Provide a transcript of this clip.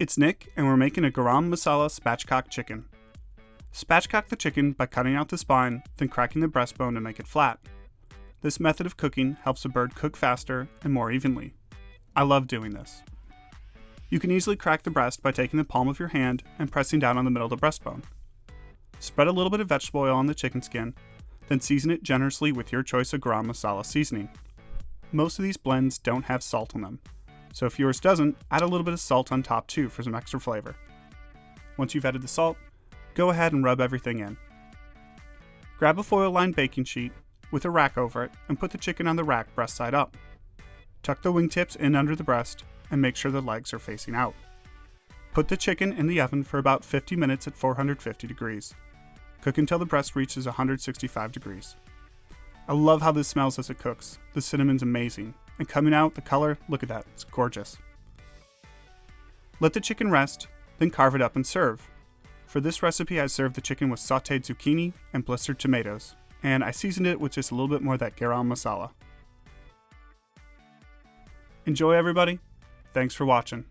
It's Nick, and we're making a garam masala spatchcock chicken. Spatchcock the chicken by cutting out the spine, then cracking the breastbone to make it flat. This method of cooking helps the bird cook faster and more evenly. I love doing this. You can easily crack the breast by taking the palm of your hand and pressing down on the middle of the breastbone. Spread a little bit of vegetable oil on the chicken skin, then season it generously with your choice of garam masala seasoning. Most of these blends don't have salt in them, so if yours doesn't, add a little bit of salt on top too for some extra flavor. Once you've added the salt, go ahead and rub everything in. Grab a foil-lined baking sheet with a rack over it and put the chicken on the rack breast side up. Tuck the wingtips in under the breast and make sure the legs are facing out. Put the chicken in the oven for about 50 minutes at 450 degrees. Cook until the breast reaches 165 degrees. I love how this smells as it cooks. The cinnamon's amazing. And coming out, the color, look at that, it's gorgeous. Let the chicken rest, then carve it up and serve. For this recipe, I served the chicken with sauteed zucchini and blistered tomatoes, and I seasoned it with just a little bit more of that garam masala. Enjoy, everybody. Thanks for watching.